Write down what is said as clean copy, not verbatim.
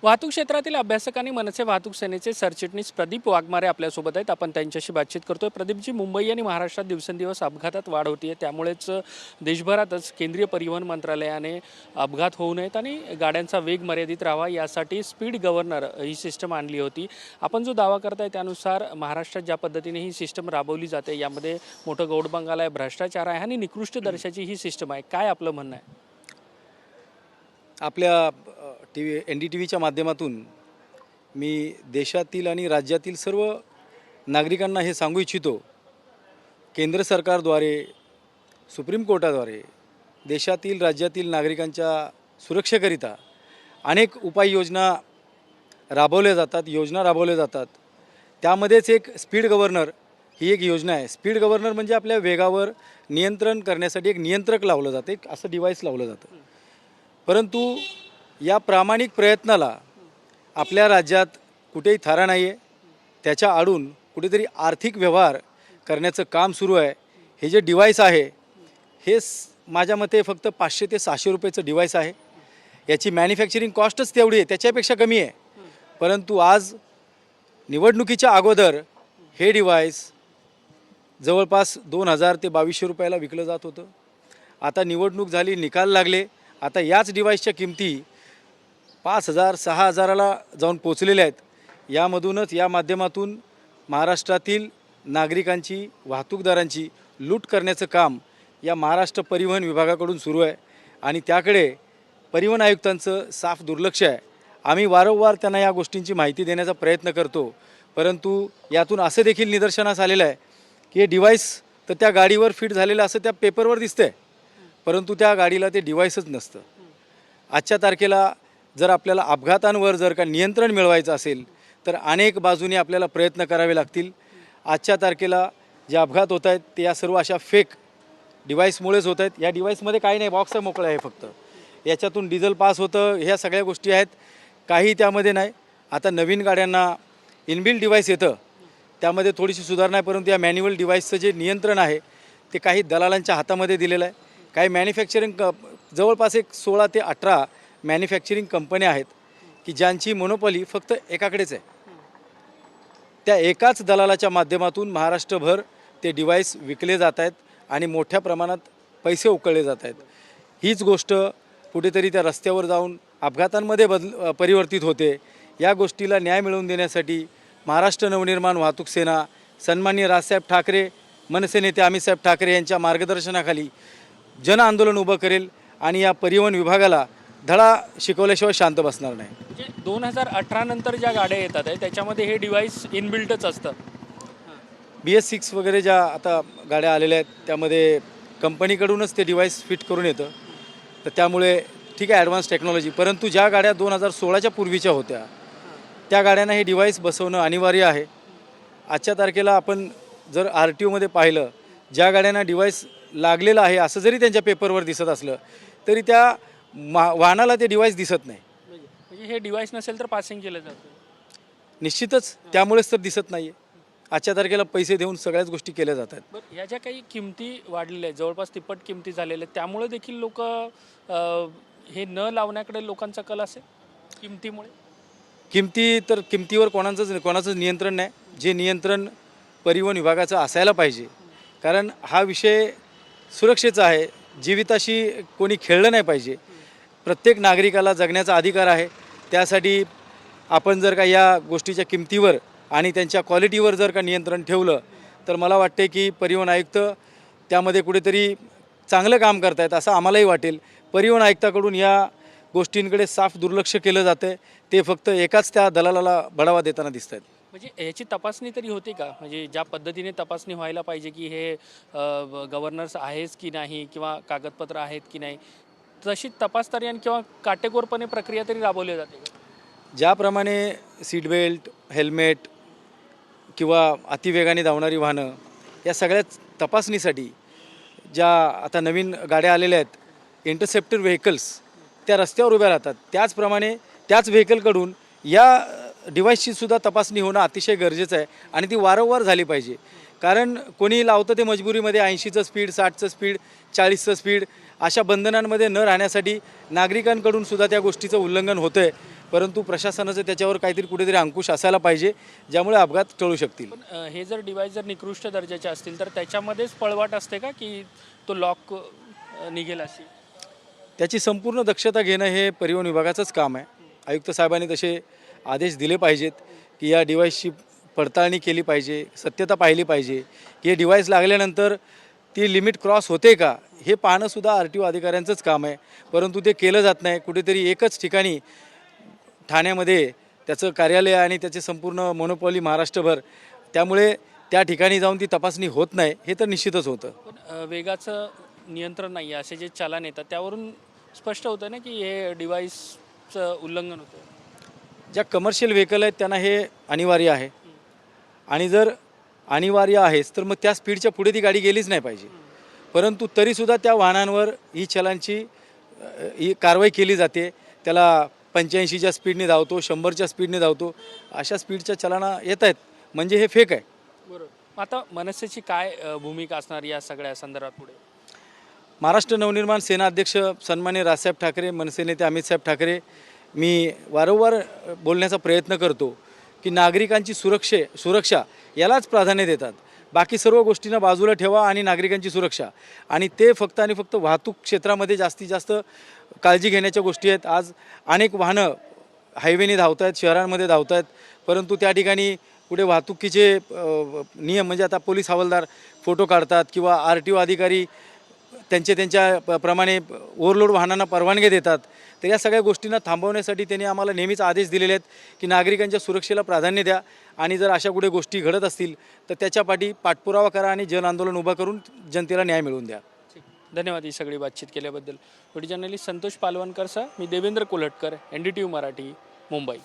वाहतूक क्षेत्रातील अभ्यासक आणि मनसे वाहतूक सेनेचे सरचिटणीस प्रदीप वाघमारे आपल्यासोबत आहेत. आपण त्यांच्याशी बातचीत करतोय. प्रदीपजी, मुंबई आणि महाराष्ट्रात दिवसेंदिवस अपघातात वाढ होती आहे, त्यामुळेच देशभरातच केंद्रीय परिवहन मंत्रालयाने अपघात होऊ नयेत आणि गाड्यांचा वेग मर्यादित राहावा यासाठी स्पीड गव्हर्नर ही सिस्टम आणली होती. आपण जो दावा करताय त्यानुसार महाराष्ट्रात ज्या पद्धतीने ही सिस्टम राबवली जाते यामध्ये मोठं गौडबंगाल आहे, भ्रष्टाचार आहे आणि निकृष्ट दर्जाची ही सिस्टम आहे. काय आपलं म्हणणं आहे? आपल्या NDTVच्या माध्यमातून मी देशातील आणि राज्यातील सर्व नागरिकांना हे सांगू इच्छितो, केंद्र सरकारद्वारे सुप्रीम कोर्टाद्वारे देशातील राज्यातील नागरिकांच्या सुरक्षेकरिता अनेक उपाययोजना राबवल्या जातात. त्यामध्येच एक स्पीड गव्हर्नर ही एक योजना आहे. स्पीड गव्हर्नर म्हणजे आपल्या वेगावर नियंत्रण करण्यासाठी एक नियंत्रक लावलं जातं, एक असं डिव्हाइस लावलं जातं. परंतु या प्रामाणिक प्रयत्नाला आपल्या राज्यात कुठेही थारा नाही आहे. त्याच्या आडून कुठेतरी आर्थिक व्यवहार करण्याचं काम सुरू आहे. हे जे डिव्हाइस आहे हे माझ्या मते फक्त 500 ते 600 रुपयाचं डिव्हाइस आहे. याची मॅन्युफॅक्चरिंग कॉस्टच तेवढी आहे, त्याच्यापेक्षा कमी आहे. परंतु आज निवडणुकीच्या अगोदर हे डिव्हाइस जवळपास 2000 ते 2200 रुपयाला विकलं जात होतं. आता निवडणूक झाली, निकाल लागले, आता याच डिव्हाइसच्या किमती 5000 6000ला जाऊन पोचलेल्या आहेत. या माध्यमातून महाराष्ट्रातील नागरिकांची, वाहतूकदारांची लूट करण्याचं काम या महाराष्ट्र परिवहन विभागाकडून सुरू आहे आणि त्याकडे परिवहन आयुक्तांचं साफ दुर्लक्ष आहे. आम्ही वारंवार त्यांना या गोष्टींची माहिती देण्याचा प्रयत्न करतो, परंतु यातून असं देखील निदर्शनास आलेलं आहे की हे डिव्हाइस तर त्या गाडीवर फिट झालेलं असं त्या पेपरवर दिसतंय, परंतु त्या गाडीला ते डिव्हाइसच नसतं. आजच्या तारखेला जर आपल्याला अपघातांवर जर का नियंत्रण मिळवायचं असेल तर अनेक बाजूने आपल्याला प्रयत्न करावे लागतील. आजच्या तारखेला जे अपघात होत आहेत ते या सर्व अशा फेक डिव्हाइसमुळेच होत आहेत. या डिव्हाइसमध्ये काही नाही, बॉक्स मोकळं आहे फक्त. याच्यातून डिझेल पास होतं, ह्या सगळ्या गोष्टी आहेत, काही त्यामध्ये नाही. आता नवीन गाड्यांना इनबिल्ट डिव्हाइस येतं, त्यामध्ये थोडीशी सुधारणा आहे, परंतु या मॅन्युअल डिव्हाइसचं जे नियंत्रण आहे ते काही दलालांच्या हातामध्ये दिलेलं आहे. काही मॅन्युफॅक्चरिंग जवळपास एक 16 ते 18 मॅन्युफॅक्चरिंग कंपन्या आहेत की ज्यांची मोनोपॉली फक्त एकाकडेच आहे. त्या एकाच दलालाच्या माध्यमातून महाराष्ट्रभर ते डिव्हाइस विकले जात आहेत आणि मोठ्या प्रमाणात पैसे उकळले जात आहेत. हीच गोष्ट कुठेतरी त्या रस्त्यावर जाऊन अपघातांमध्ये परिवर्तित होते. या गोष्टीला न्याय मिळवून देण्यासाठी महाराष्ट्र नवनिर्माण वाहतूक सेना सन्माननीय राजसाहेब ठाकरे, मनसे नेते अमितसाहेब ठाकरे यांच्या मार्गदर्शनाखाली जन आंदोलन उभं करेल आणि या परिवहन विभागाला धडा शिकवल्याशिवाय शांत बसणार नाही. म्हणजे 2018 नंतर ज्या गाड्या येतात आहे त्याच्यामध्ये हे डिव्हाइस इनबिल्टच असतं. BS6 वगैरे ज्या आता गाड्या आलेल्या आहेत त्यामध्ये कंपनीकडूनच ते डिव्हाइस फिट करून येतं, तर त्यामुळे ठीक आहे ॲडव्हान्स टेक्नॉलॉजी. परंतु ज्या गाड्या 2016च्या पूर्वीच्या होत्या त्या गाड्यांना हे डिव्हाइस बसवणं अनिवार्य आहे. आजच्या तारखेला आपण जर RTOमध्ये पाहिलं, ज्या गाड्यांना डिव्हाइस लागलेलं आहे असं जरी त्यांच्या पेपरवर दिसत असलं तरी त्या वाहनाला ते डिव्हाइस दिसत नाही. म्हणजे हे डिव्हाइस नसेल तर पासिंग केलं जातं. निश्चितच त्यामुळेच तर दिसत नाही आहे. आजच्या तारखेला पैसे देऊन सगळ्याच गोष्टी केल्या जातात. बरं, ह्या ज्या काही किमती वाढलेल्या आहेत, जवळपास तिप्पट किमती झालेल्या आहेत, त्यामुळे देखील लोक हे न लावण्याकडे लोकांचा कल असेल किमतीमुळे. किमतीवर कोणाचंच नियंत्रण नाही. जे नियंत्रण परिवहन विभागाचं असायला पाहिजे, कारण हा विषय सुरक्षेचा आहे. जीविताशी कोणी खेळलं नाही पाहिजे. प्रत्येक नागरिकाला जगण्याचा अधिकार आहे. त्यासाठी आपण जर का या गोष्टीच्या किमतीवर आणि त्यांच्या क्वालिटीवर जर का नियंत्रण ठेवलं तर मला वाटते की परिवहन आयुक्त त्यामध्ये कुठेतरी चांगलं काम करत आहेत असं आम्हालाही वाटेल. परिवहन आयुक्ताकडून या गोष्टींकडे साफ दुर्लक्ष केलं जातं आहे. ते फक्त एकाच त्या दलालाला बढावा देताना दिसत आहेत. म्हणजे याची तपासणी तरी होते का? म्हणजे ज्या पद्धतीने तपासणी व्हायला पाहिजे की हे गव्हर्नर्स आहेच की नाही किंवा कागदपत्र आहेत की नाही, तशी तपासतारी आणि किंवा काटेकोरपणे प्रक्रिया तरी राबवली जाते का? ज्याप्रमाणे सीट बेल्ट, हेल्मेट किंवा अतिवेगाने धावणारी वाहनं या सगळ्या तपासणीसाठी ज्या आता नवीन गाड्या आलेल्या आहेत, इंटरसेप्टर व्हेकल्स, त्या रस्त्यावर उभ्या राहतात. त्याचप्रमाणे त्याच व्हेकलकडून या डिव्हाइसची सुद्धा तपासणी होणं अतिशय गरजेचं आहे आणि ती वारंवार झाली पाहिजे. कारण कोणी लावतं ते मजबुरीमध्ये 80चं स्पीड, 60चं स्पीड, 40चं स्पीड, अशा बंधनांमध्ये न राहण्यासाठी नागरिकांकडून सुद्धा त्या गोष्टीचं उल्लंघन होतं आहे परंतु प्रशासनाचं त्याच्यावर काहीतरी कुठेतरी अंकुश असायला पाहिजे, ज्यामुळे अपघात टळू शकतील. पण हे जर डिव्हाइस जर निकृष्ट दर्जाचे असतील तर त्याच्यामध्येच पळवाट असते का की तो लॉक निघेल अशी? त्याची संपूर्ण दक्षता घेणं हे परिवहन विभागाचंच काम आहे. आयुक्त साहेबांनी तसे आदेश दिले पाहिजेत की या डिव्हाइसची पडताळणी केली पाहिजे, सत्यता पाहिली पाहिजे की हे डिव्हाइस लागल्यानंतर ती लिमिट क्रॉस होते का हे पाहणंसुद्धा RTO अधिकाऱ्यांचंच काम आहे. परंतु ते केलं जात नाही. कुठेतरी एकच ठिकाणी ठाण्यामध्ये त्याचं कार्यालय आणि त्याचे संपूर्ण मोनोपॉली महाराष्ट्रभर, त्यामुळे त्या ठिकाणी जाऊन ती तपासणी होत नाही, हे तर निश्चितच होतं. पण वेगाचं नियंत्रण नाही आहे असे जे चालन येतात त्यावरून स्पष्ट होतं ना की हे डिव्हाइसचं उल्लंघन होतं. ज्या कमर्शियल व्हेकल आहेत त्यांना हे अनिवार्य आहे, आणि जर अनिवार्य आहेच तर मग त्या स्पीडच्या पुढे ती गाडी गेलीच नाही पाहिजे. परंतु तरीसुद्धा त्या वाहनांवर ही चलांची ही कारवाई केली जाते. त्याला 85च्या स्पीडने धावतो, 100च्या स्पीडने धावतो, अशा स्पीडच्या चलाना येत आहेत, म्हणजे हे फेक आहे. बरोबर. आता मनसेची काय भूमिका असणार या सगळ्या संदर्भात पुढे? महाराष्ट्र नवनिर्माण सेना अध्यक्ष सन्माननीय राजसाहेब ठाकरे, मनसे नेते अमितसाहेब ठाकरे, मी वारंवार बोलण्याचा प्रयत्न करतो की नागरिकांची सुरक्षा यालाच प्राधान्य देतात. बाकी सर्व गोष्टींना बाजूला ठेवा आणि नागरिकांची सुरक्षा, आणि ते फक्त आणि फक्त वाहतूक क्षेत्रामध्ये जास्तीत जास्त काळजी घेण्याच्या गोष्टी आहेत. आज अनेक वाहनं हायवेने धावत आहेत, शहरांमध्ये धावत आहेत, परंतु त्या ठिकाणी कुठे वाहतुकीचे नियम, म्हणजे आता पोलीस हवालदार फोटो काढतात किंवा RTO अधिकारी त्यांच्या प्रमाणे ओव्हरलोड वाहनांना परवानगी देतात. तर या सगळ्या गोष्टींना थांबवण्यासाठी त्यांनी आम्हाला नेहमीच आदेश दिलेले आहेत की नागरिकांच्या सुरक्षेला प्राधान्य द्या, आणि जर अशा कुठे गोष्टी घडत असतील तर त्याच्या पाठपुरावा करा आणि जन आंदोलन उभं करून जनतेला न्याय मिळवून द्या. धन्यवाद ही सगळी बातचीत केल्याबद्दल. व्हिडिओ जर्नलिस्ट संतोष पालवणकर सह मी देवेंद्र कोल्हटकर, NDTV मराठी, मुंबई.